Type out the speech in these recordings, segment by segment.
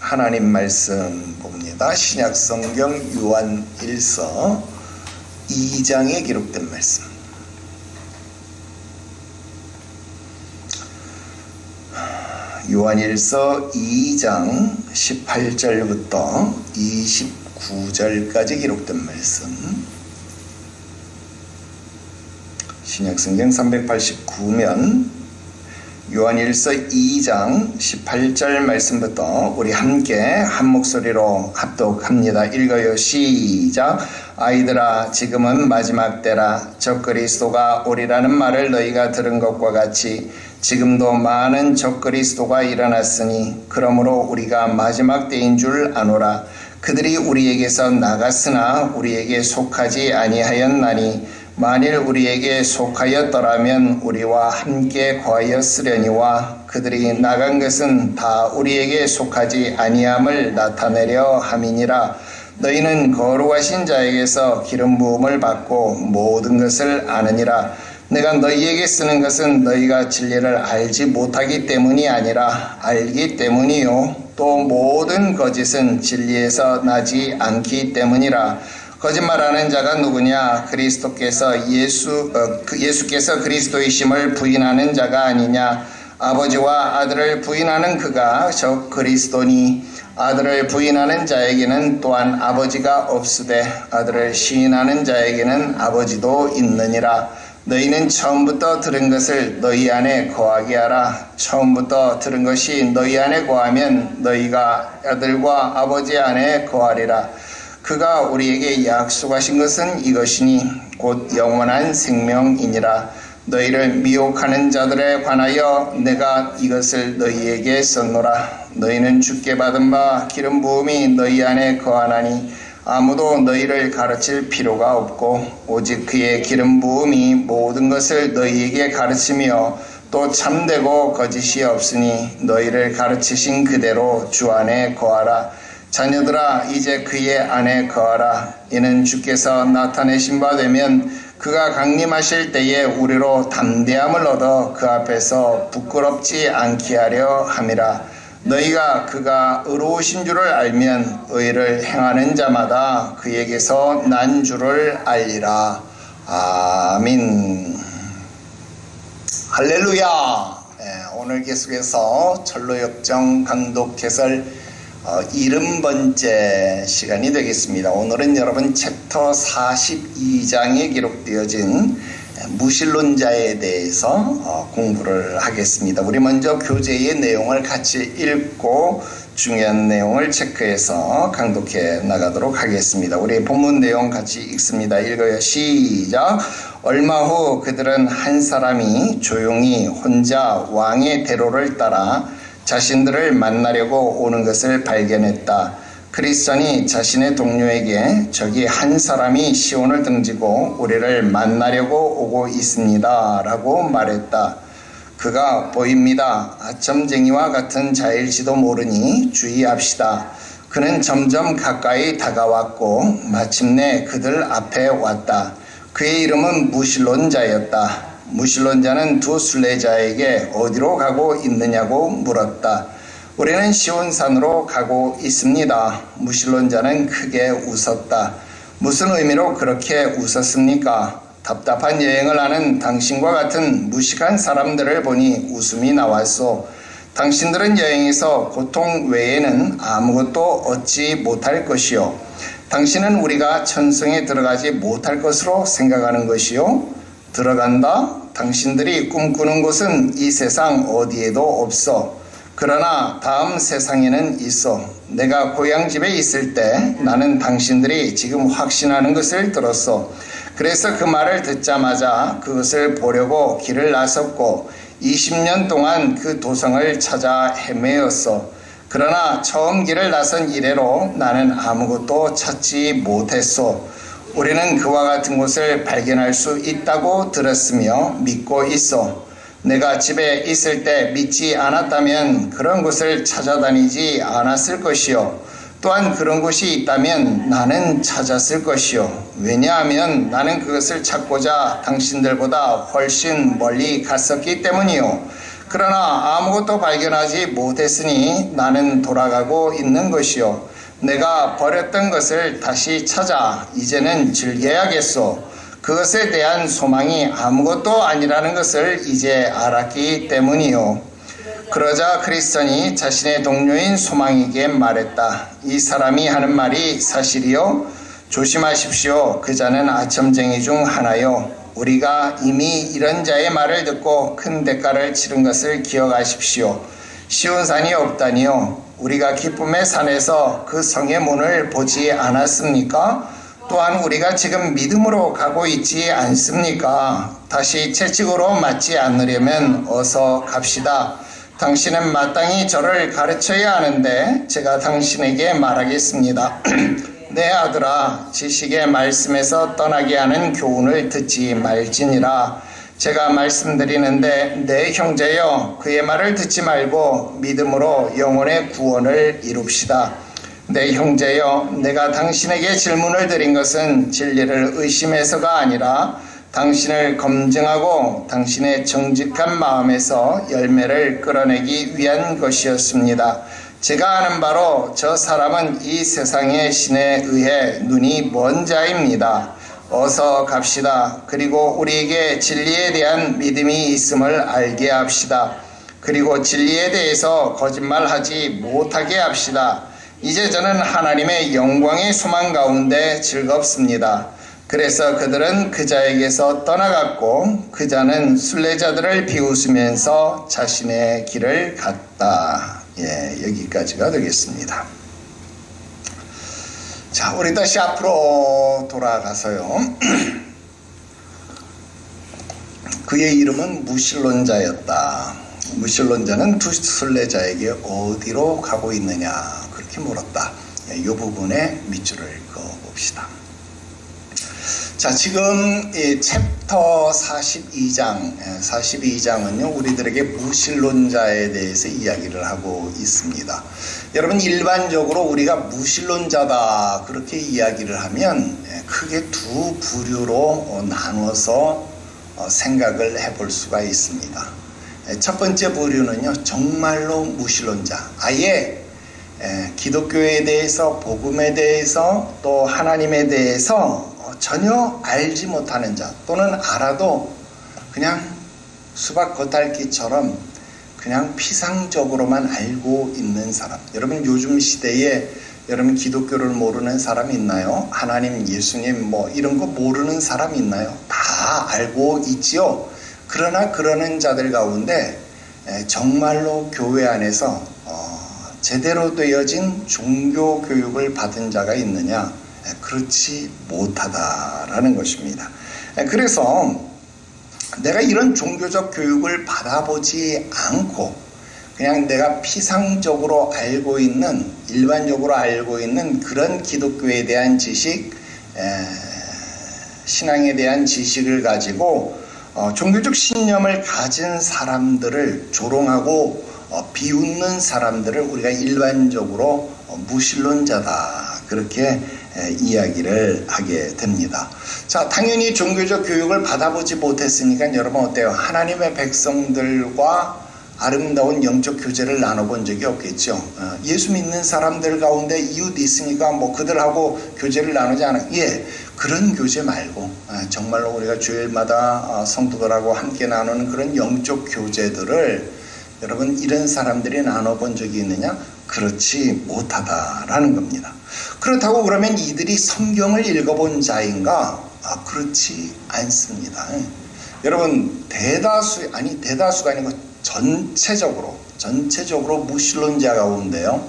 하나님 말씀 봅니다. 신약성경 요한일서 2장에 기록된 말씀. 요한일서 2장 18절부터 29절까지 기록된 말씀. 신약성경 389면 요한일서 2장 18절 말씀부터 우리 함께 한 목소리로 합독합니다. 읽어요. 시작. 아이들아, 지금은 마지막 때라. 적 그리스도가 오리라는 말을 너희가 들은 것과 같이 지금도 많은 적 그리스도가 일어났으니 그러므로 우리가 마지막 때인 줄 아노라. 그들이 우리에게서 나갔으나 우리에게 속하지 아니하였나니 만일 우리에게 속하였더라면 우리와 함께 거하였으려니와 그들이 나간 것은 다 우리에게 속하지 아니함을 나타내려 함이니라. 너희는 거룩하신 자에게서 기름 부음을 받고 모든 것을 아느니라. 내가 너희에게 쓰는 것은 너희가 진리를 알지 못하기 때문이 아니라 알기 때문이요 또 모든 거짓은 진리에서 나지 않기 때문이라. 거짓말하는 자가 누구냐? 예수께서 그리스도이심을 부인하는 자가 아니냐? 아버지와 아들을 부인하는 그가 저 그리스도니 아들을 부인하는 자에게는 또한 아버지가 없으되 아들을 시인하는 자에게는 아버지도 있느니라. 너희는 처음부터 들은 것을 너희 안에 거하게 하라. 처음부터 들은 것이 너희 안에 거하면 너희가 아들과 아버지 안에 거하리라. 그가 우리에게 약속하신 것은 이것이니 곧 영원한 생명이니라. 너희를 미혹하는 자들에 관하여 내가 이것을 너희에게 썼노라. 너희는 주께 받은 바 기름 부음이 너희 안에 거하나니 아무도 너희를 가르칠 필요가 없고 오직 그의 기름 부음이 모든 것을 너희에게 가르치며 또 참되고 거짓이 없으니 너희를 가르치신 그대로 주 안에 거하라. 자녀들아, 이제 그의 안에 거하라. 이는 주께서 나타내신 바 되면 그가 강림하실 때에 우리로 담대함을 얻어 그 앞에서 부끄럽지 않게 하려 함이라. 너희가 그가 의로우신 줄을 알면 의를 행하는 자마다 그에게서 난 줄을 알리라. 아멘. 할렐루야. 오늘 계속해서 전로역정 강독해설 70번째 시간이 되겠습니다. 오늘은 여러분 챕터 42장에 기록되어진 무신론자에 대해서 공부를 하겠습니다. 우리 먼저 교재의 내용을 같이 읽고 중요한 내용을 체크해서 강독해 나가도록 하겠습니다. 우리 본문 내용 같이 읽습니다. 읽어요. 시작. 얼마 후 그들은 한 사람이 조용히 혼자 왕의 대로를 따라 자신들을 만나려고 오는 것을 발견했다. 크리스천이 자신의 동료에게 저기 한 사람이 시온을 등지고 우리를 만나려고 오고 있습니다 라고 말했다. 그가 보입니다. 아첨쟁이와 같은 자일지도 모르니 주의합시다. 그는 점점 가까이 다가왔고 마침내 그들 앞에 왔다. 그의 이름은 무신론자였다. 무신론자는 두 순례자에게 어디로 가고 있느냐고 물었다. 우리는 시온산으로 가고 있습니다. 무신론자는 크게 웃었다. 무슨 의미로 그렇게 웃었습니까? 답답한 여행을 하는 당신과 같은 무식한 사람들을 보니 웃음이 나왔소. 당신들은 여행에서 고통 외에는 아무것도 얻지 못할 것이요. 당신은 우리가 천성에 들어가지 못할 것으로 생각하는 것이요. 들어간다? 당신들이 꿈꾸는 곳은 이 세상 어디에도 없어. 그러나 다음 세상에는 있어. 내가 고향집에 있을 때 나는 당신들이 지금 확신하는 것을 들었어. 그래서 그 말을 듣자마자 그것을 보려고 길을 나섰고 20년 동안 그 도성을 찾아 헤매었어. 그러나 처음 길을 나선 이래로 나는 아무것도 찾지 못했어. 우리는 그와 같은 곳을 발견할 수 있다고 들었으며 믿고 있어. 내가 집에 있을 때 믿지 않았다면 그런 곳을 찾아다니지 않았을 것이요. 또한 그런 곳이 있다면 나는 찾았을 것이요. 왜냐하면 나는 그것을 찾고자 당신들보다 훨씬 멀리 갔었기 때문이요. 그러나 아무것도 발견하지 못했으니 나는 돌아가고 있는 것이요 내가 버렸던 것을 다시 찾아 이제는 즐겨야겠소. 그것에 대한 소망이 아무것도 아니라는 것을 이제 알았기 때문이요. 그러자 크리스천이 자신의 동료인 소망에게 말했다. 이 사람이 하는 말이 사실이요? 조심하십시오. 그 자는 아첨쟁이 중 하나요. 우리가 이미 이런 자의 말을 듣고 큰 대가를 치른 것을 기억하십시오. 쉬운 산이 없다니요. 우리가 기쁨의 산에서 그 성의 문을 보지 않았습니까? 또한 우리가 지금 믿음으로 가고 있지 않습니까? 다시 채찍으로 맞지 않으려면 어서 갑시다. 당신은 마땅히 저를 가르쳐야 하는데 제가 당신에게 말하겠습니다. 내 아들아, 지식의 말씀에서 떠나게 하는 교훈을 듣지 말지니라. 제가 말씀드리는데 내 형제여, 그의 말을 듣지 말고 믿음으로 영혼의 구원을 이룹시다. 내 형제여, 내가 당신에게 질문을 드린 것은 진리를 의심해서가 아니라 당신을 검증하고 당신의 정직한 마음에서 열매를 끌어내기 위한 것이었습니다. 제가 아는 바로 저 사람은 이 세상의 신에 의해 눈이 먼 자입니다. 어서 갑시다. 그리고 우리에게 진리에 대한 믿음이 있음을 알게 합시다. 그리고 진리에 대해서 거짓말하지 못하게 합시다. 이제 저는 하나님의 영광의 소망 가운데 즐겁습니다. 그래서 그들은 그 자에게서 떠나갔고 그 자는 순례자들을 비웃으면서 자신의 길을 갔다. 여기까지가 되겠습니다. 자, 우리 다시 앞으로 돌아가서요. 그의 이름은 무신론자였다. 무신론자는 두 순례자에게 어디로 가고 있느냐 그렇게 물었다. 이 부분에 밑줄을 그어봅시다. 자, 지금 이 챕터 42장은요, 우리들에게 무신론자에 대해서 이야기를 하고 있습니다. 여러분, 일반적으로 우리가 무신론자다 그렇게 이야기를 하면 크게 두 부류로 나눠서 생각을 해볼 수가 있습니다. 첫 번째 부류는요, 정말로 무신론자, 아예 기독교에 대해서, 복음에 대해서, 또 하나님에 대해서 전혀 알지 못하는 자, 또는 알아도 그냥 수박 겉핥기처럼 그냥 피상적으로만 알고 있는 사람. 여러분, 요즘 시대에 여러분 기독교를 모르는 사람 있나요? 하나님, 예수님 뭐 이런 거 모르는 사람 있나요? 다 알고 있지요. 그러나 그러는 자들 가운데 정말로 교회 안에서 제대로 되어진 종교 교육을 받은 자가 있느냐? 그렇지 못하다라는 것입니다. 그래서 내가 이런 종교적 교육을 받아보지 않고 그냥 내가 피상적으로 알고 있는, 일반적으로 알고 있는 그런 기독교에 대한 지식, 신앙에 대한 지식을 가지고 종교적 신념을 가진 사람들을 조롱하고 비웃는 사람들을 우리가 일반적으로 무신론자다 그렇게 이야기를 하게 됩니다. 자, 당연히 종교적 교육을 받아보지 못했으니까 여러분 어때요? 하나님의 백성들과 아름다운 영적 교제를 나눠본 적이 없겠죠. 예수 믿는 사람들 가운데 이웃 있으니까 뭐 그들하고 교제를 나누지 않아. 그런 교제 말고 정말로 우리가 주일마다 성도들하고 함께 나누는 그런 영적 교제들을 여러분 이런 사람들이 나눠본 적이 있느냐? 그렇지 못하다라는 겁니다. 그렇다고 그러면 이들이 성경을 읽어본 자인가? 그렇지 않습니다. 여러분 대다수가 아니고 전체적으로 무신론자 가운데요,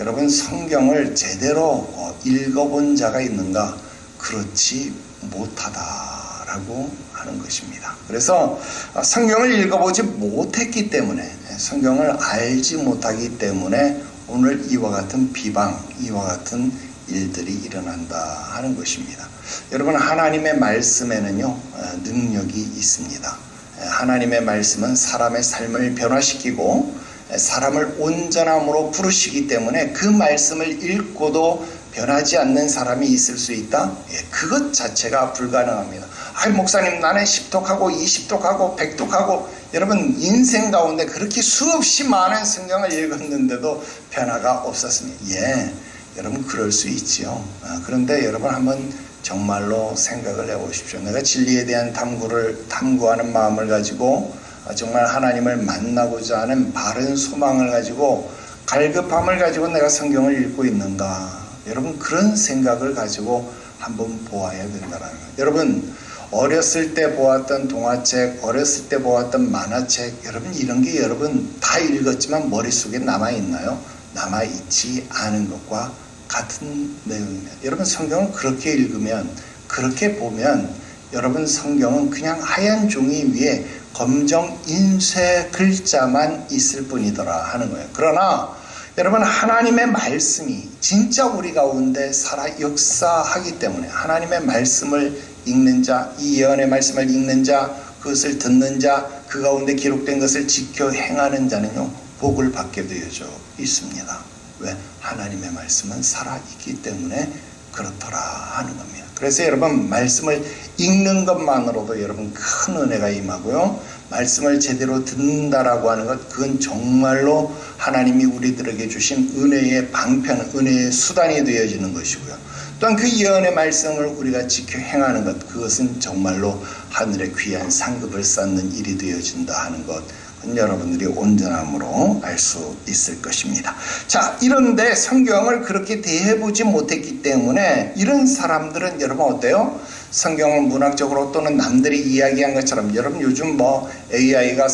여러분 성경을 제대로 읽어본 자가 있는가? 그렇지 못하다라고 하는 것입니다. 그래서 성경을 읽어보지 못했기 때문에, 성경을 알지 못하기 때문에 오늘 이와 같은 비방, 이와 같은 일들이 일어난다 하는 것입니다. 여러분, 하나님의 말씀에는요 능력이 있습니다. 하나님의 말씀은 사람의 삶을 변화시키고 사람을 온전함으로 부르시기 때문에 그 말씀을 읽고도 변하지 않는 사람이 있을 수 있다? 그것 자체가 불가능합니다. 목사님, 나는 10독하고 20독하고 100독하고, 여러분 인생 가운데 그렇게 수없이 많은 성경을 읽었는데도 변화가 없었습니다. 예, 여러분 그럴 수 있지요. 그런데 여러분 한번 정말로 생각을 해보십시오. 내가 진리에 대한 탐구하는 마음을 가지고 정말 하나님을 만나고자 하는 바른 소망을 가지고 갈급함을 가지고 내가 성경을 읽고 있는가. 여러분 그런 생각을 가지고 한번 보아야 된다는 거예요. 여러분 어렸을 때 보았던 동화책, 어렸을 때 보았던 만화책, 여러분 이런 게 여러분 다 읽었지만 머릿속에 남아있나요? 남아있지 않은 것과 같은 내용입니다. 여러분 성경을 그렇게 읽으면, 그렇게 보면 여러분 성경은 그냥 하얀 종이 위에 검정 인쇄 글자만 있을 뿐이더라 하는 거예요. 그러나 여러분 하나님의 말씀이 진짜 우리 가운데 살아 역사하기 때문에 하나님의 말씀을 읽는 자, 이 예언의 말씀을 읽는 자, 그것을 듣는 자, 그 가운데 기록된 것을 지켜 행하는 자는요 복을 받게 되어져 있습니다. 왜? 하나님의 말씀은 살아있기 때문에 그렇더라 하는 겁니다. 그래서 여러분 말씀을 읽는 것만으로도 여러분 큰 은혜가 임하고요, 말씀을 제대로 듣는다라고 하는 것, 그건 정말로 하나님이 우리들에게 주신 은혜의 방편, 은혜의 수단이 되어지는 것이고요. 또한 그 예언의 말씀을 우리가 지켜 행하는 것, 그것은 정말로 하늘의 귀한 상급을 쌓는 일이 되어진다 하는 것, 그건 여러분들이 온전함으로 알 수 있을 것입니다. 자, 이런데 성경을 그렇게 대해보지 못했기 때문에 이런 사람들은 여러분 어때요? 성경을 문학적으로 또는 남들이 이야기한 것처럼, 여러분 요즘 뭐 AI가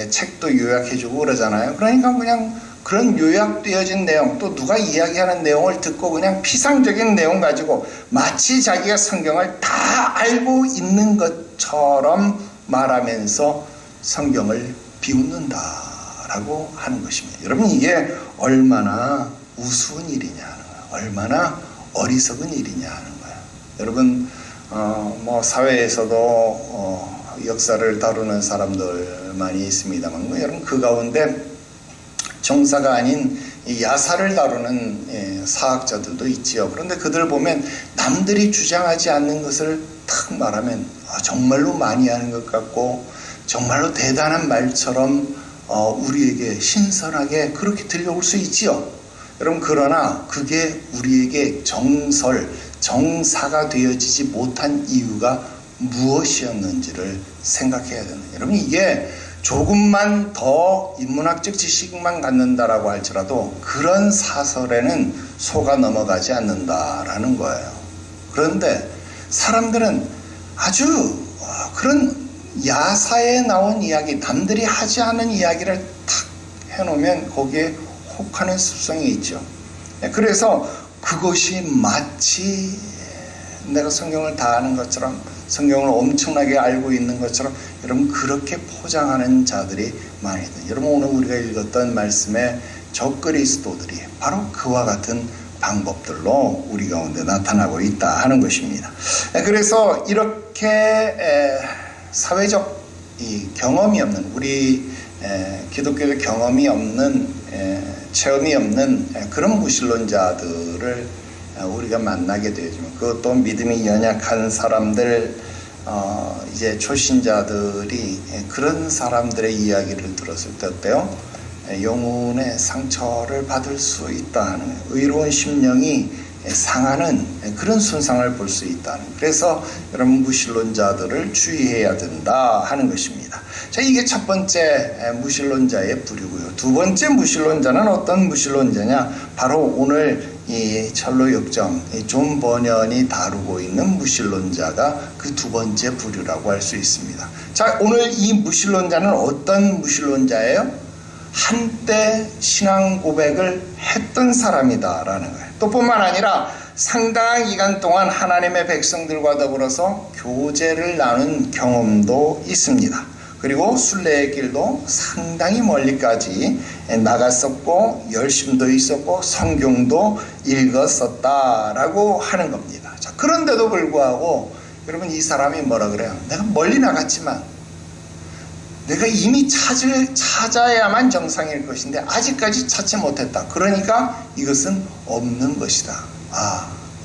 책도 요약해주고 그러잖아요. 그러니까 그냥 그런 요약되어진 내용, 또 누가 이야기하는 내용을 듣고 그냥 피상적인 내용 가지고 마치 자기가 성경을 다 알고 있는 것처럼 말하면서 성경을 비웃는다라고 하는 것입니다. 여러분 이게 얼마나 우스운 일이냐 하는 거예요. 얼마나 어리석은 일이냐 하는 거예요. 여러분 뭐 사회에서도 역사를 다루는 사람들 많이 있습니다만, 여러분 그 가운데 정사가 아닌 야사를 다루는 사학자들도 있지요. 그런데 그들 보면 남들이 주장하지 않는 것을 탁 말하면 정말로 많이 하는 것 같고 정말로 대단한 말처럼 우리에게 신선하게 그렇게 들려올 수 있지요. 여러분 그러나 그게 우리에게 정사가 되어지지 못한 이유가 무엇이었는지를 생각해야 됩니다. 여러분 이게 조금만 더 인문학적 지식만 갖는다라고 할지라도 그런 사설에는 속아 넘어가지 않는다라는 거예요. 그런데 사람들은 아주 그런 야사에 나온 이야기, 남들이 하지 않은 이야기를 탁 해놓으면 거기에 혹하는 습성이 있죠. 그래서 그것이 마치 내가 성경을 다 아는 것처럼, 성경을 엄청나게 알고 있는 것처럼 여러분 그렇게 포장하는 자들이 많이 있다. 여러분 오늘 우리가 읽었던 말씀의 저 그리스도들이 바로 그와 같은 방법들로 우리 가운데 나타나고 있다 하는 것입니다. 그래서 이렇게 사회적 경험이 없는, 우리 기독교적 경험이 없는, 체험이 없는 그런 무신론자들을 우리가 만나게 되지만, 그것도 믿음이 연약한 사람들, 이제 초신자들이 그런 사람들의 이야기를 들었을 때 어때요? 영혼의 상처를 받을 수 있다는, 의로운 심령이 상하는 그런 손상을 볼 수 있다는, 그래서 여러분 무신론자들을 주의해야 된다 하는 것입니다. 자, 이게 첫 번째 무신론자의 부류고요. 두 번째 무신론자는 어떤 무신론자냐? 바로 오늘 이 철로 역정, 존 버년이 다루고 있는 무신론자가 그 두 번째 부류라고 할 수 있습니다. 자, 오늘 이 무신론자는 어떤 무신론자예요? 한때 신앙 고백을 했던 사람이다라는 거예요. 또 뿐만 아니라 상당한 기간 동안 하나님의 백성들과 더불어서 교제를 나눈 경험도 있습니다. 그리고 순례의 길도 상당히 멀리까지 나갔었고 열심도 있었고 성경도 읽었었다라고 하는 겁니다. 자, 그런데도 불구하고 여러분 이 사람이 뭐라 그래요? 내가 멀리 나갔지만 내가 이미 찾아야만 정상일 것인데 아직까지 찾지 못했다. 그러니까 이것은 없는 것이다.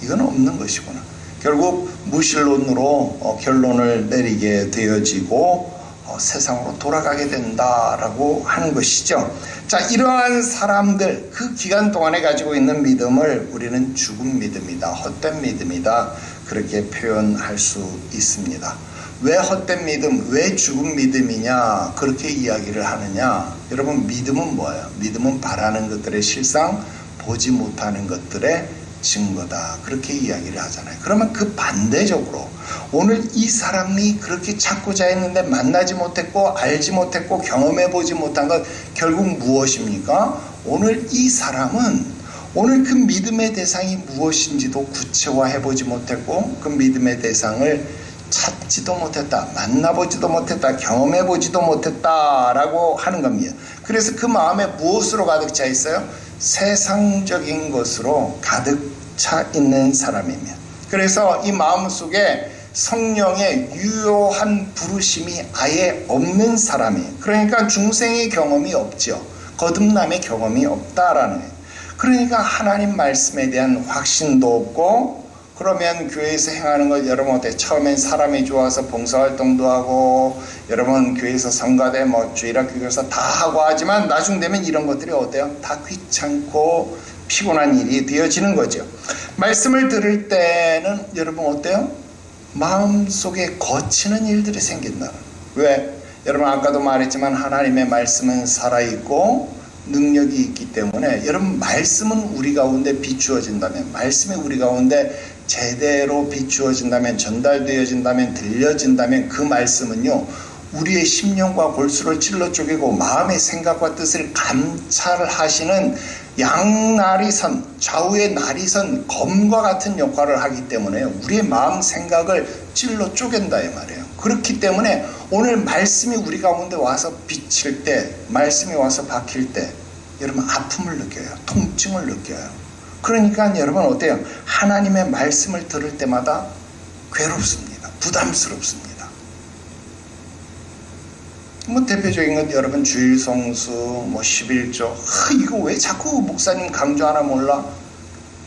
이건 없는 것이구나. 결국 무신론으로 결론을 내리게 되어지고 세상으로 돌아가게 된다라고 하는 것이죠. 자, 이러한 사람들 그 기간 동안에 가지고 있는 믿음을 우리는 죽은 믿음이다, 헛된 믿음이다, 그렇게 표현할 수 있습니다. 왜 헛된 믿음, 왜 죽은 믿음이냐 그렇게 이야기를 하느냐. 여러분, 믿음은 뭐예요? 믿음은 바라는 것들의 실상, 보지 못하는 것들의 증거다, 그렇게 이야기를 하잖아요. 그러면 그 반대적으로 오늘 이 사람이 그렇게 찾고자 했는데 만나지 못했고 알지 못했고 경험해 보지 못한 것 결국 무엇입니까? 오늘 이 사람은 오늘 그 믿음의 대상이 무엇인지도 구체화해 보지 못했고 그 믿음의 대상을 찾지도 못했다, 만나보지도 못했다, 경험해 보지도 못했다라고 하는 겁니다. 그래서 그 마음에 무엇으로 가득 차 있어요? 세상적인 것으로 가득 차 있는 사람입니다. 그래서 이 마음속에 성령의 유효한 부르심이 아예 없는 사람이에요. 그러니까 중생의 경험이 없죠. 거듭남의 경험이 없다라는 거예요. 그러니까 하나님 말씀에 대한 확신도 없고, 그러면 교회에서 행하는 것 여러분 어때? 처음엔 사람이 좋아서 봉사활동도 하고, 여러분 교회에서 성가대 주일학교 다 하고 하지만 나중 되면 이런 것들이 어때요? 다 귀찮고 피곤한 일이 되어지는 거죠. 말씀을 들을 때는 여러분 어때요? 마음속에 거치는 일들이 생긴다. 왜? 여러분 아까도 말했지만 하나님의 말씀은 살아있고 능력이 있기 때문에 여러분 말씀은 우리 가운데 비추어진다면, 말씀이 우리 가운데 제대로 비추어진다면, 전달되어진다면, 들려진다면 그 말씀은요 우리의 심령과 골수를 찔러 쪼개고 마음의 생각과 뜻을 감찰하시는 양나리선, 좌우의 나리선 검과 같은 역할을 하기 때문에 우리의 마음 생각을 찔러 쪼갠다 이 말이에요. 그렇기 때문에 오늘 말씀이 우리 가운데 와서 비칠 때, 말씀이 와서 박힐 때 여러분 아픔을 느껴요. 통증을 느껴요. 그러니까 여러분 어때요? 하나님의 말씀을 들을 때마다 괴롭습니다. 부담스럽습니다. 대표적인 건 여러분 주일 성수, 11조. 이거 왜 자꾸 목사님 강조하나 몰라?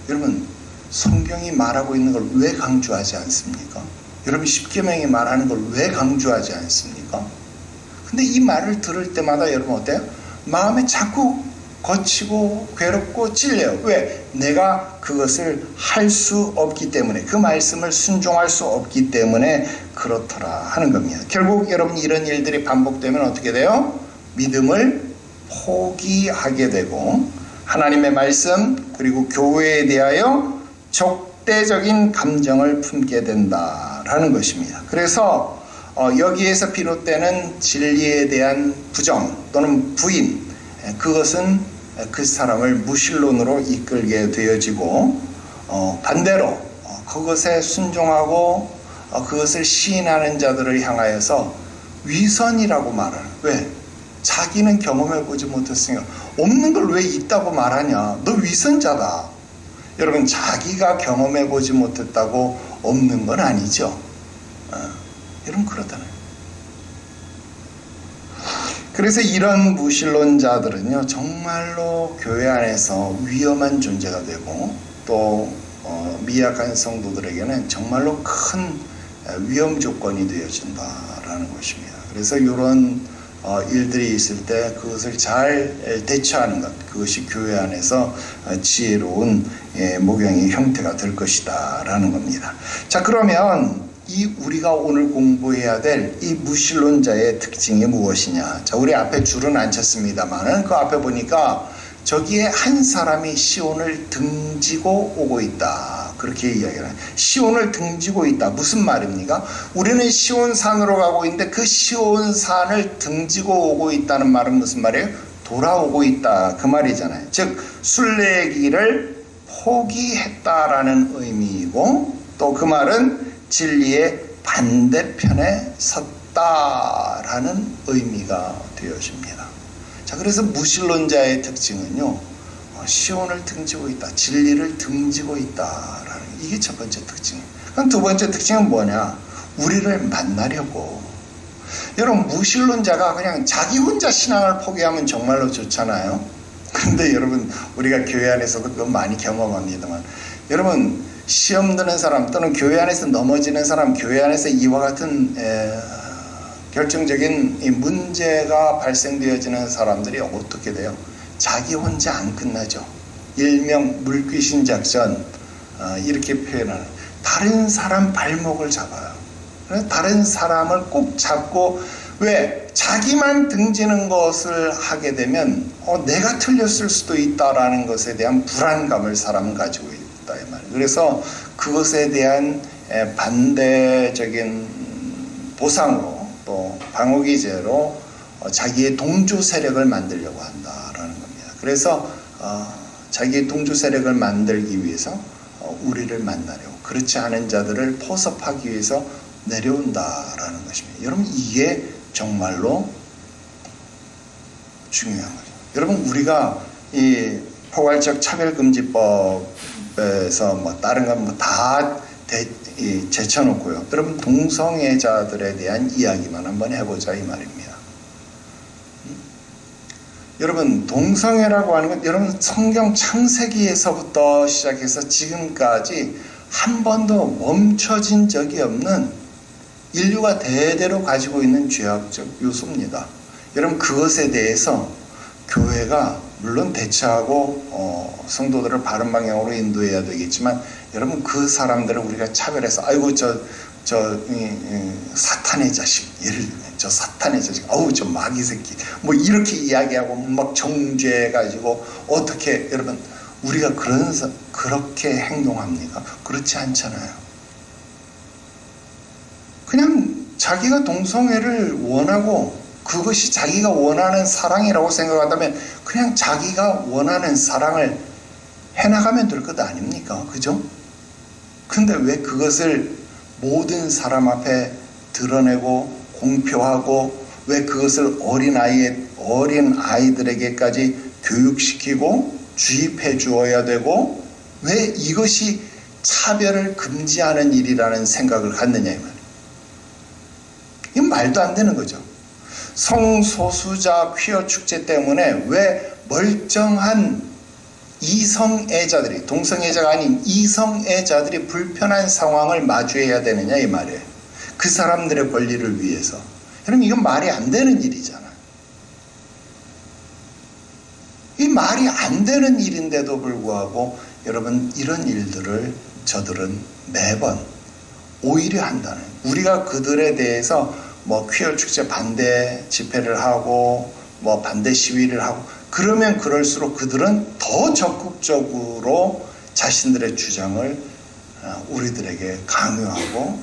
여러분 성경이 말하고 있는 걸 왜 강조하지 않습니까? 여러분 십계명이 말하는 걸 왜 강조하지 않습니까? 근데 이 말을 들을 때마다 여러분 어때요? 마음에 자꾸 거치고 괴롭고 찔려요. 왜? 내가 그것을 할 수 없기 때문에, 그 말씀을 순종할 수 없기 때문에 그렇더라 하는 겁니다. 결국 여러분 이런 일들이 반복되면 어떻게 돼요? 믿음을 포기하게 되고 하나님의 말씀 그리고 교회에 대하여 적대적인 감정을 품게 된다라는 것입니다. 그래서 여기에서 비롯되는 진리에 대한 부정 또는 부인, 그것은 그 사람을 무신론으로 이끌게 되어지고, 반대로 그것에 순종하고 그것을 시인하는 자들을 향하여서 위선이라고 말하는. 왜? 자기는 경험해보지 못했으니까 없는 걸 왜 있다고 말하냐, 너 위선자다. 여러분 자기가 경험해보지 못했다고 없는 건 아니죠. 여러분 그렇다네요. 그래서 이런 무신론자들은요 정말로 교회 안에서 위험한 존재가 되고 또 미약한 성도들에게는 정말로 큰 위험 조건이 되어진다라는 것입니다. 그래서 이런 일들이 있을 때 그것을 잘 대처하는 것, 그것이 교회 안에서 지혜로운 목양의 형태가 될 것이다 라는 겁니다. 자, 그러면 우리가 오늘 공부해야 될 이 무신론자의 특징이 무엇이냐? 자, 우리 앞에 줄은 안 쳤습니다만은 그 앞에 보니까 저기에 한 사람이 시온을 등지고 오고 있다. 그렇게 이야기를 해요. 시온을 등지고 있다. 무슨 말입니까? 우리는 시온산으로 가고 있는데 그 시온산을 등지고 오고 있다는 말은 무슨 말이에요? 돌아오고 있다. 그 말이잖아요. 즉 순례기를 포기했다라는 의미이고, 또 그 말은 진리의 반대편에 섰다라는 의미가 되어집니다. 자, 그래서 무신론자의 특징은요, 시온을 등지고 있다, 진리를 등지고 있다라는, 이게 첫 번째 특징이에요. 그럼 두 번째 특징은 뭐냐? 우리를 만나려고. 여러분 무신론자가 그냥 자기 혼자 신앙을 포기하면 정말로 좋잖아요. 그런데 여러분 우리가 교회 안에서도 그거 많이 경험합니다만, 여러분 시험 드는 사람 또는 교회 안에서 넘어지는 사람, 교회 안에서 이와 같은 결정적인 이 문제가 발생되어지는 사람들이 어떻게 돼요? 자기 혼자 안 끝나죠. 일명 물귀신 작전, 이렇게 표현하는, 다른 사람 발목을 잡아요. 다른 사람을 꼭 잡고, 왜? 자기만 등지는 것을 하게 되면 내가 틀렸을 수도 있다라는 것에 대한 불안감을 사람은 가지고 있다 이 말이에요. 그래서 그것에 대한 반대적인 보상으로, 또 방어기제로 자기의 동조 세력을 만들려고 한다라는 겁니다. 그래서 자기의 동조 세력을 만들기 위해서 우리를 만나려고, 그렇지 않은 자들을 포섭하기 위해서 내려온다라는 것입니다. 여러분, 이게 정말로 중요한 거죠. 여러분, 우리가 이 포괄적 차별금지법에서 뭐 다른 건 뭐 다 제쳐놓고요. 여러분, 동성애자들에 대한 이야기만 한번 해보자 이 말입니다. 여러분, 동성애라고 하는 건 여러분 성경 창세기에서부터 시작해서 지금까지 한 번도 멈춰진 적이 없는 인류가 대대로 가지고 있는 죄악적 요소입니다. 여러분, 그것에 대해서 교회가 물론 대처하고 성도들을 바른 방향으로 인도해야 되겠지만, 여러분, 그 사람들을 우리가 차별해서 아이고 저 사탄의 자식, 예를 들면 저 사탄의 자식, 아우 저 마귀 새끼, 뭐 이렇게 이야기하고 막 정죄해가지고, 어떻게 여러분 우리가 그렇게 행동합니까? 그렇지 않잖아요. 그냥 자기가 동성애를 원하고 그것이 자기가 원하는 사랑이라고 생각한다면 그냥 자기가 원하는 사랑을 해나가면 될 것 아닙니까? 그죠? 근데 왜 그것을 모든 사람 앞에 드러내고 공표하고, 왜 그것을 어린 아이들에게까지 교육시키고 주입해 주어야 되고, 왜 이것이 차별을 금지하는 일이라는 생각을 갖느냐 이 말이에요. 이건 말도 안 되는 거죠. 성소수자 퀴어 축제 때문에 왜 멀쩡한 이성애자들이, 동성애자가 아닌 이성애자들이 불편한 상황을 마주해야 되느냐 이 말이에요. 그 사람들의 권리를 위해서. 여러분, 이건 말이 안 되는 일이잖아요. 이 말이 안 되는 일인데도 불구하고 여러분, 이런 일들을 저들은 매번 오히려 한다는, 우리가 그들에 대해서 뭐 퀴어 축제 반대 집회를 하고 뭐 반대 시위를 하고 그러면 그럴수록 그들은 더 적극적으로 자신들의 주장을 우리들에게 강요하고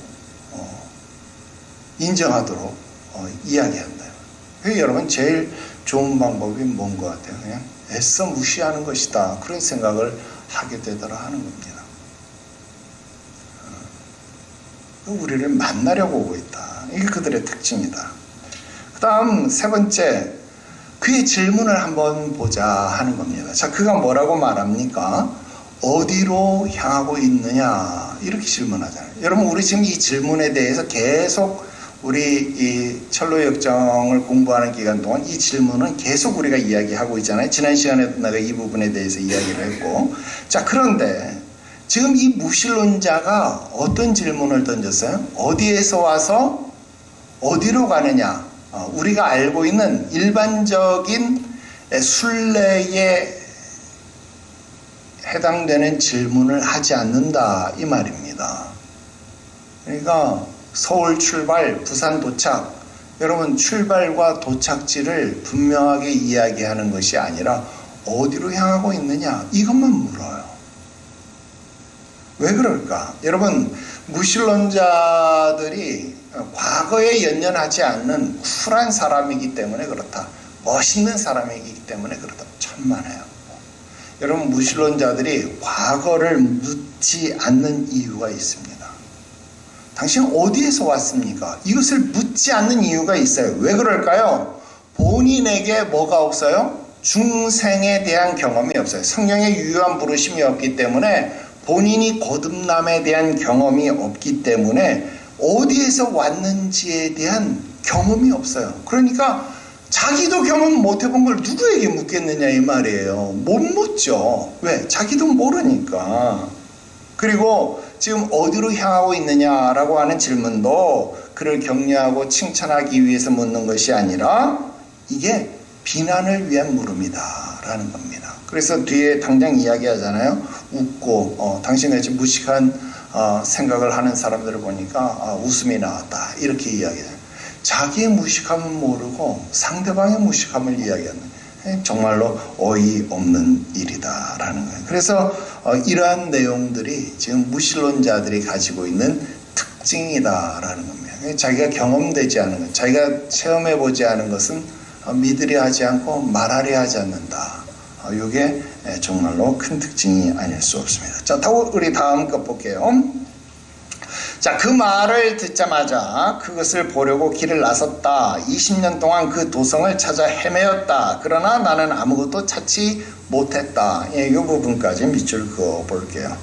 인정하도록 이야기한다. 그래서 여러분, 제일 좋은 방법이 뭔 것 같아요? 그냥 애써 무시하는 것이다, 그런 생각을 하게 되더라 하는 겁니다. 우리를 만나려고 오고 있다. 이게 그들의 특징이다. 그 다음 세 번째, 그의 질문을 한번 보자 하는 겁니다. 자, 그가 뭐라고 말합니까? 어디로 향하고 있느냐, 이렇게 질문하잖아요. 여러분, 우리 지금 이 질문에 대해서 계속 우리 이 철로역정을 공부하는 기간 동안 이 질문은 계속 우리가 이야기하고 있잖아요. 지난 시간에도 내가 이 부분에 대해서 이야기를 했고, 자, 그런데 지금 이 무신론자가 어떤 질문을 던졌어요? 어디에서 와서 어디로 가느냐? 우리가 알고 있는 일반적인 순례에 해당되는 질문을 하지 않는다 이 말입니다. 그러니까 서울 출발, 부산 도착, 여러분, 출발과 도착지를 분명하게 이야기하는 것이 아니라 어디로 향하고 있느냐, 이것만 물어요. 왜 그럴까? 여러분, 무신론자들이 과거에 연연하지 않는 쿨한 사람이기 때문에 그렇다, 멋있는 사람이기 때문에 그렇다, 천만에요. 여러분, 무신론자들이 과거를 묻지 않는 이유가 있습니다. 당신 어디에서 왔습니까? 이것을 묻지 않는 이유가 있어요. 왜 그럴까요? 본인에게 뭐가 없어요? 중생에 대한 경험이 없어요. 성령의 유효한 부르심이 없기 때문에, 본인이 거듭남에 대한 경험이 없기 때문에 어디에서 왔는지에 대한 경험이 없어요. 그러니까 자기도 경험 못 해본 걸 누구에게 묻겠느냐 이 말이에요. 못 묻죠. 왜? 자기도 모르니까. 그리고 지금 어디로 향하고 있느냐라고 하는 질문도 그를 격려하고 칭찬하기 위해서 묻는 것이 아니라 이게 비난을 위한 물음이다 라는 겁니다. 그래서 뒤에 당장 이야기하잖아요. 웃고 당신같이 무식한 생각을 하는 사람들을 보니까 웃음이 나왔다 이렇게 이야기해요. 자기의 무식함은 모르고 상대방의 무식함을 이야기하는, 정말로 어이없는 일이다라는 거예요. 그래서 이러한 내용들이 지금 무신론자들이 가지고 있는 특징이다라는 겁니다. 자기가 경험되지 않은 것, 자기가 체험해보지 않은 것은 믿으려 하지 않고 말하려 하지 않는다. 이게 정말로 큰 특징이 아닐 수 없습니다. 자, 우리 다음 것 볼게요. 자, 그 말을 듣자마자 그것을 보려고 길을 나섰다. 20년 동안 그 도성을 찾아 헤매었다. 그러나 나는 아무것도 찾지 못했다. 이 부분까지 밑줄 그어 볼게요.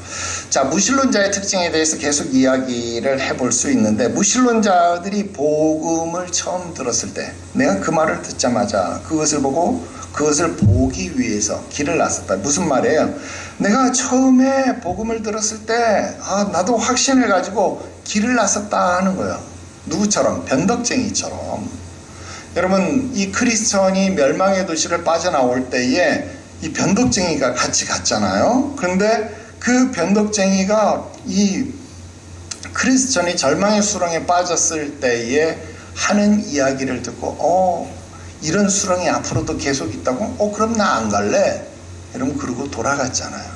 자, 무신론자의 특징에 대해서 계속 이야기를 해볼 수 있는데, 무신론자들이 복음을 처음 들었을 때 내가 그 말을 듣자마자 그것을 보기 위해서 길을 나섰다. 무슨 말이에요? 내가 처음에 복음을 들었을 때 나도 확신을 가지고 길을 나섰다 하는 거예요. 누구처럼? 변덕쟁이처럼. 여러분, 이 크리스천이 멸망의 도시를 빠져나올 때에 이 변덕쟁이가 같이 갔잖아요. 그런데 그 변덕쟁이가 이 크리스천이 절망의 수렁에 빠졌을 때에 하는 이야기를 듣고 이런 수렁이 앞으로도 계속 있다고? 그럼 나 안 갈래? 여러분, 그러고 돌아갔잖아요.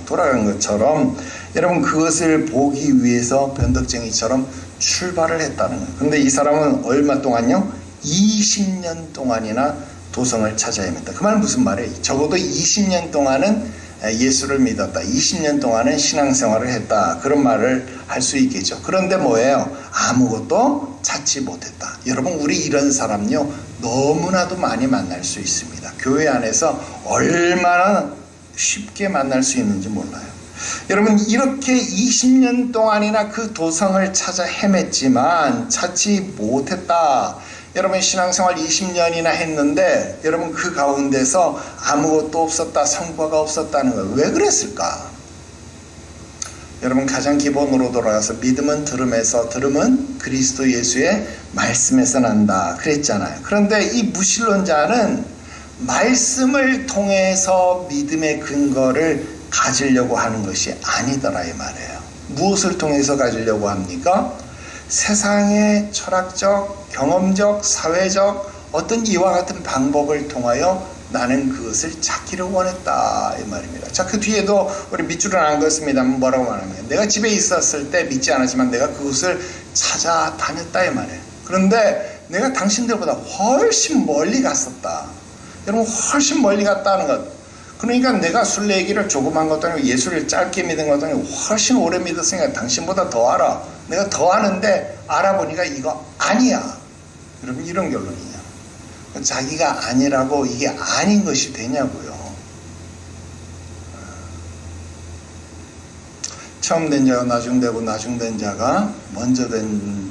돌아간 것처럼 여러분, 그것을 보기 위해서 변덕쟁이처럼 출발을 했다는 거예요. 그런데 이 사람은 얼마 동안요? 20년 동안이나 도성을 찾아 헤맸다. 그 말은 무슨 말이에요? 적어도 20년 동안은 예수를 믿었다. 20년 동안은 신앙생활을 했다. 그런 말을 할 수 있겠죠. 그런데 뭐예요? 아무것도 찾지 못했다. 여러분, 우리 이런 사람요 너무나도 많이 만날 수 있습니다. 교회 안에서 얼마나 쉽게 만날 수 있는지 몰라요. 여러분, 이렇게 20년 동안이나 그 도성을 찾아 헤맸지만 찾지 못했다. 여러분, 신앙생활 20년이나 했는데 여러분, 그 가운데서 아무것도 없었다, 성과가 없었다는 거예요. 왜 그랬을까? 여러분, 가장 기본으로 돌아가서 믿음은 들음에서, 들음은 그리스도 예수의 말씀에서 난다 그랬잖아요. 그런데 이 무신론자는 말씀을 통해서 믿음의 근거를 가지려고 하는 것이 아니더라 이 말이에요. 무엇을 통해서 가지려고 합니까? 세상의 철학적, 경험적, 사회적 어떤 이와 같은 방법을 통하여 나는 그것을 찾기를 원했다 이 말입니다. 자, 그 뒤에도 우리 밑줄은 안 긋습니다만 뭐라고 말하면, 내가 집에 있었을 때 믿지 않았지만 내가 그것을 찾아다녔다 이 말이에요. 그런데 내가 당신들보다 훨씬 멀리 갔었다. 여러분, 훨씬 멀리 갔다는 것. 그러니까 내가 순례기를 조그만 것도 아니고 예수를 짧게 믿은 것도 아니고 훨씬 오래 믿었으니까 당신보다 더 알아. 내가 더 아는데 알아보니까 이거 아니야. 여러분, 이런 결론이냐. 자기가 아니라고 이게 아닌 것이 되냐고요. 처음 된 자가 나중되고 나중된 자가 먼저 된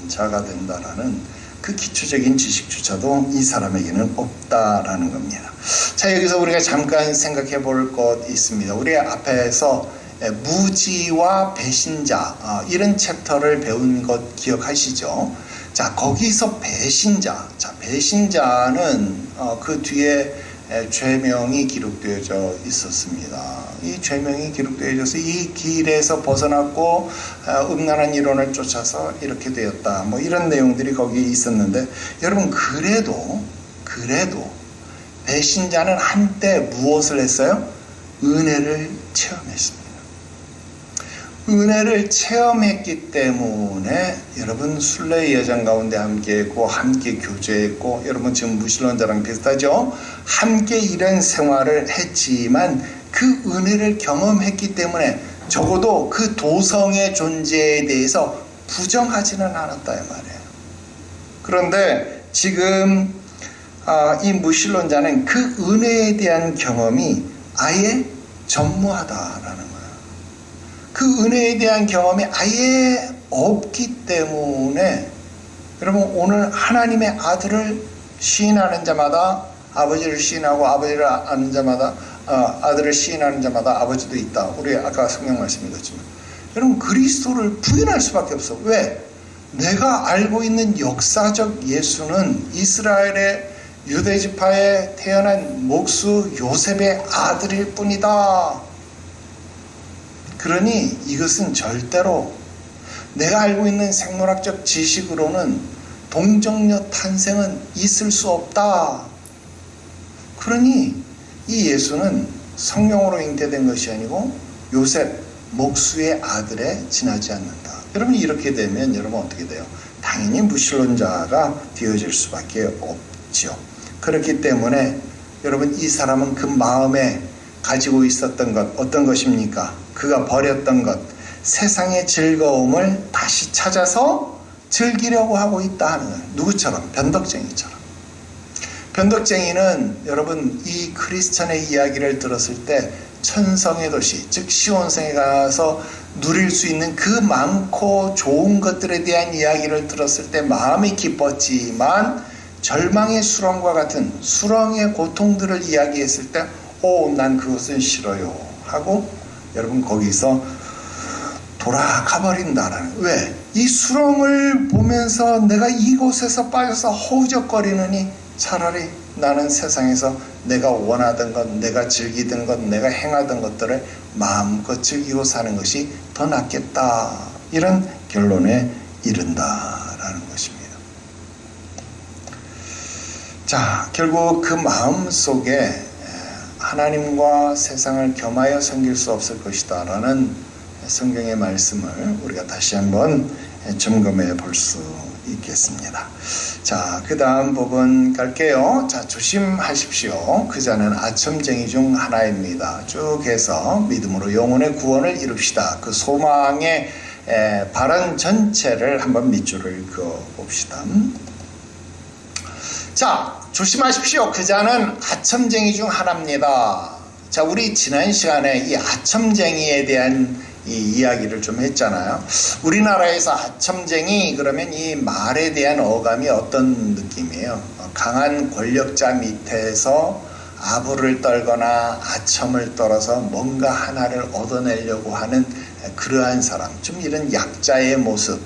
자가 된다라는 그 기초적인 지식조차도 이 사람에게는 없다라는 겁니다. 자, 여기서 우리가 잠깐 생각해 볼 것 있습니다. 우리 앞에서 무지와 배신자 이런 챕터를 배운 것 기억하시죠? 자, 거기서 배신자, 배신자는 그 뒤에 죄명이 기록되어져 있었습니다. 이 죄명이 되어져서 이 길에서 벗어났고 음란한 이론을 쫓아서 이렇게 되었다. 뭐 이런 내용들이 거기에 있었는데, 여러분, 그래도 배신자는 한때 무엇을 했어요? 은혜를 체험했습니다. 은혜를 체험했기 때문에 여러분, 순례의 여정 가운데 함께했고 함께 교제했고, 여러분 지금 무신론자랑 비슷하죠? 함께 이런 생활을 했지만 그 은혜를 경험했기 때문에 적어도 그 도성의 존재에 대해서 부정하지는 않았다 이 말이에요. 그런데 지금 이 무신론자는 그 은혜에 대한 경험이 아예 전무하다라는 거예요. 그 은혜에 대한 경험이 아예 없기 때문에, 여러분, 오늘 하나님의 아들을 시인하는 자마다 아버지를 시인하고 아버지를 아는 자마다 아들을 시인하는 자마다 아버지도 있다. 우리 아까 성경 말씀 읽었지만, 여러분, 그리스도를 부인할 수밖에 없어. 왜? 내가 알고 있는 역사적 예수는 이스라엘의 유대지파에 태어난 목수 요셉의 아들일 뿐이다. 그러니 이것은 절대로 내가 알고 있는 생물학적 지식으로는 동정녀 탄생은 있을 수 없다. 그러니 이 예수는 성령으로 잉태된 것이 아니고 요셉 목수의 아들에 지나지 않는다. 여러분 이렇게 되면 여러분 어떻게 돼요? 당연히 무신론자가 되어질 수밖에 없죠. 그렇기 때문에 여러분 이 사람은 그 마음에 가지고 있었던 것 어떤 것입니까? 그가 버렸던 것 세상의 즐거움을 다시 찾아서 즐기려고 하고 있다 하는 거예요. 누구처럼? 변덕쟁이처럼. 변덕쟁이는 여러분 이 크리스천의 이야기를 들었을 때 천성의 도시 즉 시온성에 가서 누릴 수 있는 그 많고 좋은 것들에 대한 이야기를 들었을 때 마음이 기뻤지만 절망의 수렁과 같은 수렁의 고통들을 이야기했을 때 난 그것은 싫어요 하고 여러분 거기서 돌아가 버린다라는. 왜? 이 수렁을 보면서 내가 이곳에서 빠져서 허우적거리느니 차라리 나는 세상에서 내가 원하던 것, 내가 즐기던 것, 내가 행하던 것들을 마음껏 즐기고 사는 것이 더 낫겠다. 이런 결론에 이른다라는 것입니다. 자, 결국 그 마음 속에 하나님과 세상을 겸하여 섬길 수 없을 것이다 라는 성경의 말씀을 우리가 다시 한번 점검해 볼 수 있겠습니다. 자, 그 다음 부분 갈게요. 자, 조심하십시오. 그 자는 아첨쟁이 중 하나입니다. 쭉 해서 믿음으로 영혼의 구원을 이룹시다. 그 소망의 발언 전체를 한번 밑줄을 그어 봅시다. 자, 조심하십시오. 그 자는 아첨쟁이 중 하나입니다. 자, 우리 지난 시간에 이 아첨쟁이에 대한 이 이야기를 좀 했잖아요. 우리나라에서 아첨쟁이 그러면 이 말에 대한 어감이 어떤 느낌이에요? 강한 권력자 밑에서 아부를 떨거나 아첨을 떨어서 뭔가 하나를 얻어내려고 하는 그러한 사람, 좀 이런 약자의 모습,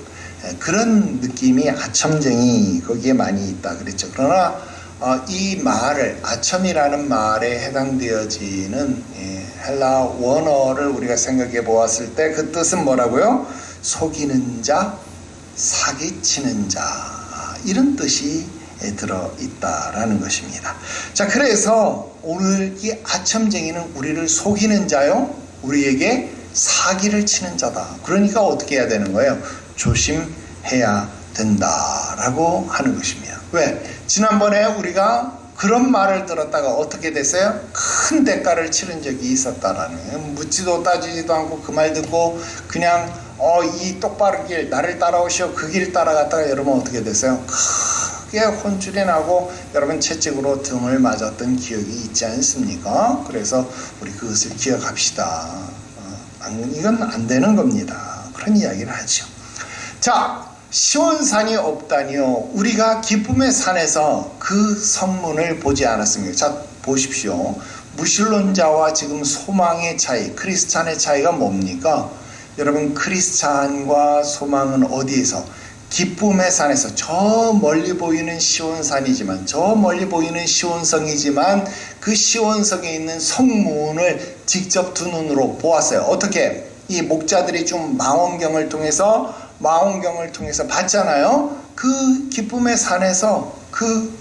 그런 느낌이 아첨쟁이 거기에 많이 있다 그랬죠. 그러나 이 말을 아첨이라는 말에 해당되어지는 헬라 원어를 우리가 생각해 보았을 때 그 뜻은 뭐라고요? 속이는 자, 사기치는 자, 이런 뜻이 들어있다라는 것입니다. 자, 그래서 오늘 이 아첨쟁이는 우리를 속이는 자요, 우리에게 사기를 치는 자다. 그러니까 어떻게 해야 되는 거예요? 조심해야 된다라고 하는 것입니다. 왜? 지난번에 우리가 그런 말을 들었다가 어떻게 됐어요? 큰 대가를 치른 적이 있었다라는. 묻지도 따지지도 않고 그 말 듣고 그냥 이 똑바른 길 나를 따라오시오 그 길 따라갔다가 여러분 어떻게 됐어요? 크게 혼쭐이 나고 여러분 채찍으로 등을 맞았던 기억이 있지 않습니까? 그래서 우리 그것을 기억합시다. 이건 안 되는 겁니다. 그런 이야기를 하죠. 자, 시온산이 없다니요. 우리가 기쁨의 산에서 그 성문을 보지 않았습니까? 자, 보십시오. 무신론자와 지금 소망의 차이, 크리스찬의 차이가 뭡니까? 여러분, 크리스찬과 소망은 어디에서? 기쁨의 산에서. 저 멀리 보이는 시온산이지만, 저 멀리 보이는 시온성이지만 그 시온성에 있는 성문을 직접 두 눈으로 보았어요. 어떻게? 이 목자들이 좀 망원경을 통해서 봤잖아요. 그 기쁨의 산에서 그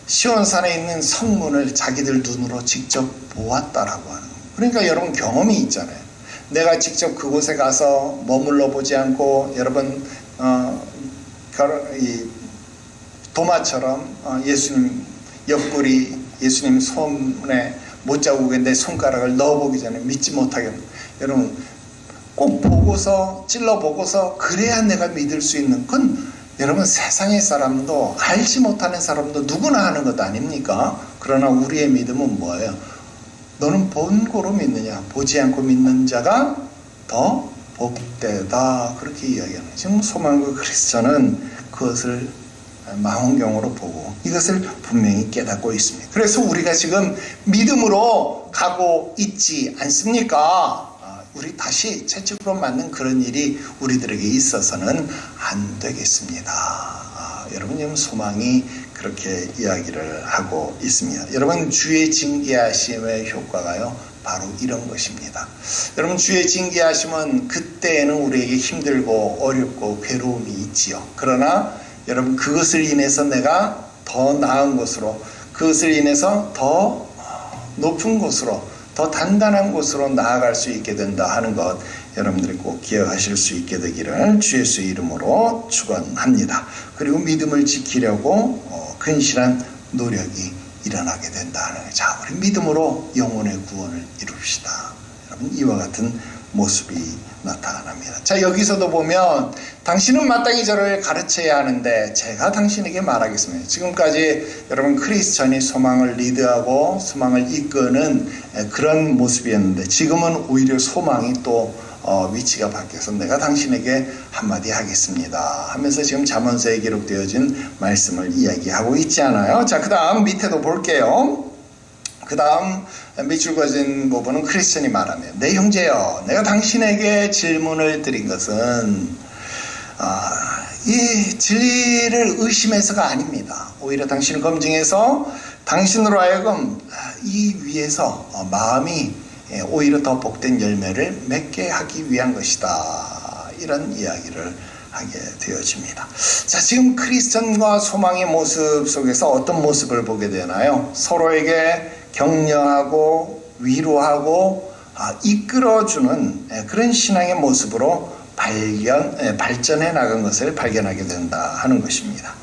시온산에 있는 성문을 자기들 눈으로 직접 보았다라고 하는 거예요. 그러니까 여러분 경험이 있잖아요. 내가 직접 그곳에 가서 머물러 보지 않고 여러분 이 도마처럼 예수님 옆구리 예수님 손에 못자국에 내 손가락을 넣어보기 전에 믿지 못하게 합니다. 여러분 꼭 보고서 찔러보고서 그래야 내가 믿을 수 있는 건 여러분 세상의 사람도 알지 못하는 사람도 누구나 하는 것 아닙니까? 그러나 우리의 믿음은 뭐예요? 너는 본고로 믿느냐? 보지 않고 믿는 자가 더 복되다. 그렇게 이야기하는 거예요. 지금 소망과 크리스천은 그것을 망원경으로 보고 이것을 분명히 깨닫고 있습니다. 그래서 우리가 지금 믿음으로 가고 있지 않습니까? 우리 다시 채찍으로 맞는 그런 일이 우리들에게 있어서는 안 되겠습니다. 여러분 지금 소망이 그렇게 이야기를 하고 있습니다. 여러분 주의 징계하심의 효과가요 바로 이런 것입니다. 여러분 주의 징계하심은 그때에는 우리에게 힘들고 어렵고 괴로움이 있지요. 그러나 여러분 그것을 인해서 내가 더 나은 곳으로, 그것을 인해서 더 높은 곳으로, 더 단단한 곳으로 나아갈 수 있게 된다 하는 것, 여러분들이 꼭 기억하실 수 있게 되기를 주 예수의 이름으로 축원합니다. 그리고 믿음을 지키려고 근실한 노력이 일어나게 된다는 거예요. 자, 우리 믿음으로 영혼의 구원을 이룹시다. 여러분 이와 같은 모습이 나타납니다. 자, 여기서도 보면 당신은 마땅히 저를 가르쳐야 하는데 제가 당신에게 말하겠습니다. 지금까지 여러분 크리스천이 소망을 리드하고 소망을 이끄는 그런 모습이었는데 지금은 오히려 소망이 또 위치가 바뀌어서 내가 당신에게 한마디 하겠습니다 하면서 지금 잠언서에 기록되어진 말씀을 이야기하고 있지 않아요? 자, 그 다음 밑에도 볼게요. 그 다음 밑줄 그어진 부분은 크리스천이 말하며 내 형제여, 내가 당신에게 질문을 드린 것은 이 진리를 의심해서가 아닙니다. 오히려 당신을 검증해서 당신으로 하여금 이 위에서 마음이 오히려 더 복된 열매를 맺게 하기 위한 것이다. 이런 이야기를 하게 되어집니다. 자, 지금 크리스천과 소망의 모습 속에서 어떤 모습을 보게 되나요? 서로에게 격려하고 위로하고 이끌어주는 그런 신앙의 모습으로 발전해 나간 것을 발견하게 된다 하는 것입니다.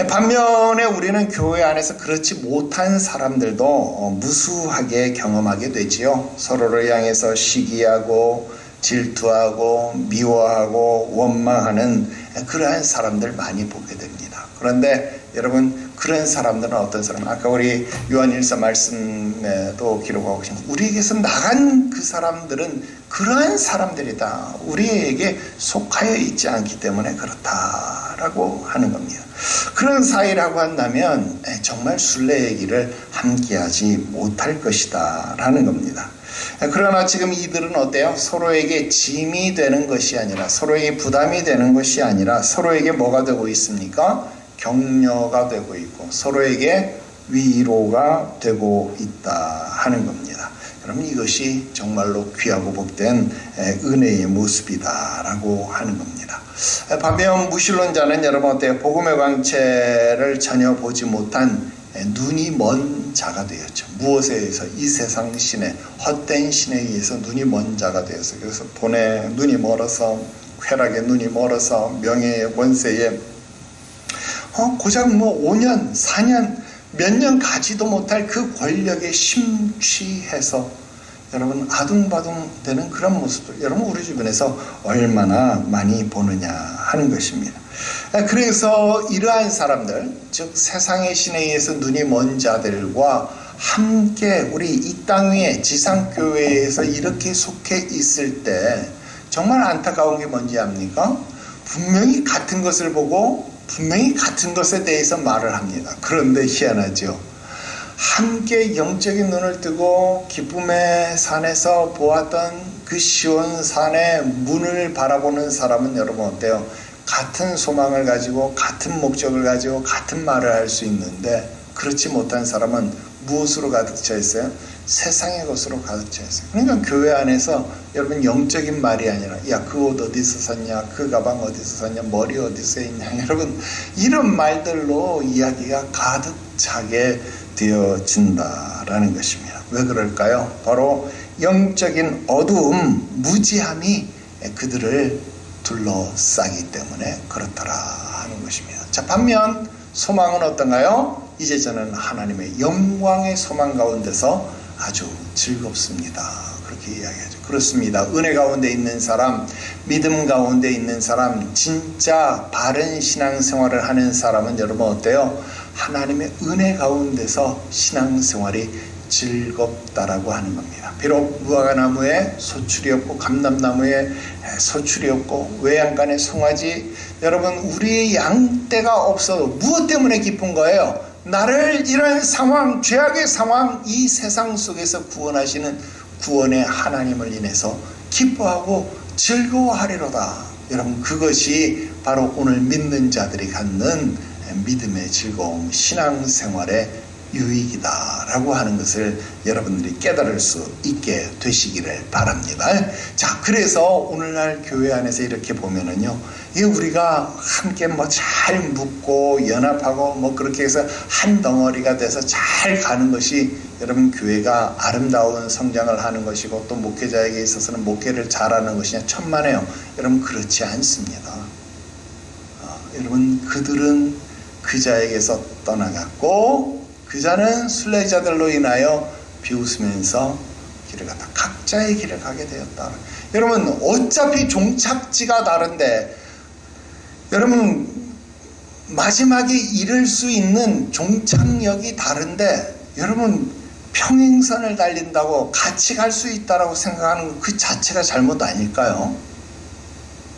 반면에 우리는 교회 안에서 그렇지 못한 사람들도 무수하게 경험하게 되지요. 서로를 향해서 시기하고 질투하고 미워하고 원망하는 그러한 사람들 많이 보게 됩니다. 그런데 여러분 그런 사람들은 어떤 사람? 아까 우리 요한일서 말씀에도 기록하고 계신 우리에게서 나간 그 사람들은 그러한 사람들이다. 우리에게 속하여 있지 않기 때문에 그렇다라고 하는 겁니다. 그런 사이라고 한다면 정말 순례의 길을 함께하지 못할 것이다 라는 겁니다. 그러나 지금 이들은 어때요? 서로에게 짐이 되는 것이 아니라, 서로에게 부담이 되는 것이 아니라 서로에게 뭐가 되고 있습니까? 격려가 되고 있고 서로에게 위로가 되고 있다 하는 겁니다. 그러면 이것이 정말로 귀하고 복된 은혜의 모습이다라고 하는 겁니다. 반면 무신론자는 여러분 어때요? 복음의 광채를 전혀 보지 못한 눈이 먼 자가 되었죠. 무엇에 의해서? 이 세상 신에, 헛된 신에 의해서 눈이 먼 자가 되었어요. 그래서 돈에 눈이 멀어서, 쾌락에 눈이 멀어서, 명예에, 권세에 고작 5년, 4년, 몇 년 가지도 못할 그 권력에 심취해서 여러분 아둥바둥 되는 그런 모습을 여러분 우리 주변에서 얼마나 많이 보느냐 하는 것입니다. 그래서 이러한 사람들, 즉 세상의 신에 의해서 눈이 먼 자들과 함께 우리 이 땅 위에 지상교회에서 이렇게 속해 있을 때 정말 안타까운 게 뭔지 압니까? 분명히 같은 것을 보고 분명히 같은 것에 대해서 말을 합니다. 그런데 희한하죠. 함께 영적인 눈을 뜨고 기쁨의 산에서 보았던 그 시온산의 문을 바라보는 사람은 여러분 어때요? 같은 소망을 가지고 같은 목적을 가지고 같은 말을 할 수 있는데 그렇지 못한 사람은 무엇으로 가득 차 있어요? 세상의 것으로 가득 차 있어요. 그러니까 교회 안에서 여러분 영적인 말이 아니라 야, 그 옷 어디서 샀냐, 그 가방 어디서 샀냐, 머리 어디서 있냐, 여러분 이런 말들로 이야기가 가득 차게 되어진다라는 것입니다. 왜 그럴까요? 바로 영적인 어두움, 무지함이 그들을 둘러싸기 때문에 그렇더라 하는 것입니다. 자, 반면 소망은 어떤가요? 이제 저는 하나님의 영광의 소망 가운데서 아주 즐겁습니다. 그렇게 이야기하죠. 그렇습니다. 은혜 가운데 있는 사람, 믿음 가운데 있는 사람, 진짜 바른 신앙생활을 하는 사람은 여러분 어때요? 하나님의 은혜 가운데서 신앙생활이 즐겁다라고 하는 겁니다. 비록 무화과나무에 소출이 없고 감람나무에 소출이 없고 외양간에 송아지, 여러분 우리의 양떼가 없어도 무엇 때문에 기쁜 거예요? 나를 이런 상황, 죄악의 상황, 이 세상 속에서 구원하시는 구원의 하나님을 인해서 기뻐하고 즐거워하리로다. 여러분, 그것이 바로 오늘 믿는 자들이 갖는 믿음의 즐거움, 신앙생활의 유익이다 라고 하는 것을 여러분들이 깨달을 수 있게 되시기를 바랍니다. 자, 그래서 오늘날 교회 안에서 이렇게 보면은요, 우리가 함께 잘 묻고 연합하고 그렇게 해서 한 덩어리가 돼서 잘 가는 것이 여러분 교회가 아름다운 성장을 하는 것이고 또 목회자에게 있어서는 목회를 잘하는 것이냐 천만에요. 여러분, 그렇지 않습니다. 여러분, 그들은 그자에게서 떠나갔고 그자는 순례자들로 인하여 비웃으면서 길을 갔다. 각자의 길을 가게 되었다. 여러분, 어차피 종착지가 다른데, 여러분 마지막에 이룰 수 있는 종착역이 다른데, 여러분 평행선을 달린다고 같이 갈 수 있다라고 생각하는 그 자체가 잘못 아닐까요?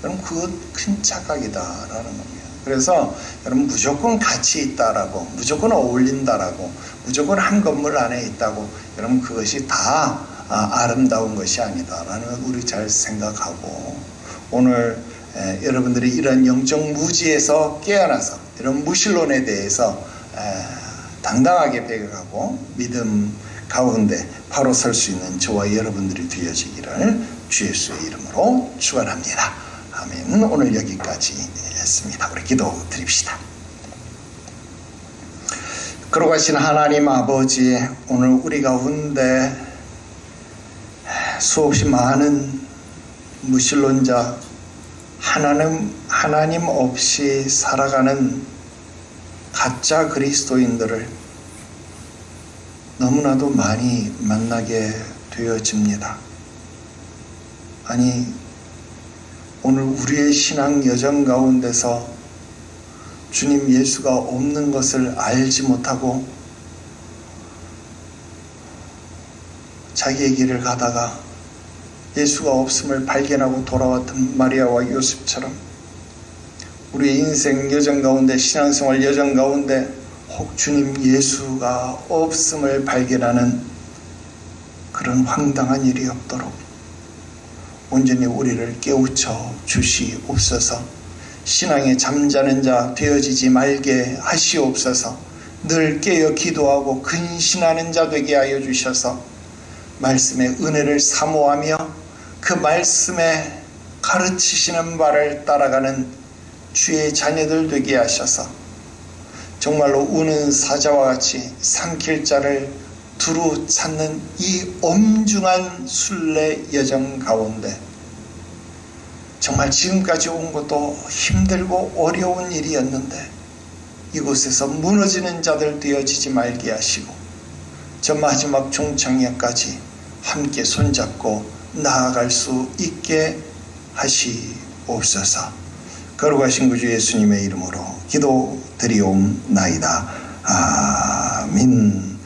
여러분, 그건 큰 착각이다라는 겁니다. 그래서 여러분, 무조건 같이 있다라고, 무조건 어울린다라고, 무조건 한 건물 안에 있다고, 여러분 그것이 다 아름다운 것이 아니다라는 걸 우리 잘 생각하고, 오늘 여러분들이 이런 영적 무지에서 깨어나서 이런 무신론에 대해서 당당하게 배격하고 믿음 가운데 바로 설 수 있는 저와 여러분들이 되어지기를 주 예수의 이름으로 축원합니다. 아멘. 오늘 여기까지 했습니다. 우리 기도 드립시다. 거룩하신 하나님 아버지, 오늘 우리 가운데 수없이 많은 무신론자, 하나님 없이 살아가는 가짜 그리스도인들을 너무나도 많이 만나게 되어집니다. 아니, 오늘 우리의 신앙 여정 가운데서 주님 예수가 없는 것을 알지 못하고 자기의 길을 가다가 예수가 없음을 발견하고 돌아왔던 마리아와 요셉처럼 우리의 인생 여정 가운데, 신앙생활 여정 가운데 혹 주님 예수가 없음을 발견하는 그런 황당한 일이 없도록 온전히 우리를 깨우쳐 주시옵소서. 신앙에 잠자는 자 되어지지 말게 하시옵소서. 늘 깨어 기도하고 근신하는 자 되게 하여 주셔서 말씀의 은혜를 사모하며 그 말씀에 가르치시는 바를 따라가는 주의 자녀들 되게 하셔서 정말로 우는 사자와 같이 삼킬 자를 두루 찾는 이 엄중한 순례 여정 가운데 정말 지금까지 온 것도 힘들고 어려운 일이었는데 이곳에서 무너지는 자들 되어지지 말게 하시고 저 마지막 종착역까지 함께 손잡고 나아갈 수 있게 하시옵소서. 거룩하신 구주 예수님의 이름으로 기도드리옵나이다. 아멘.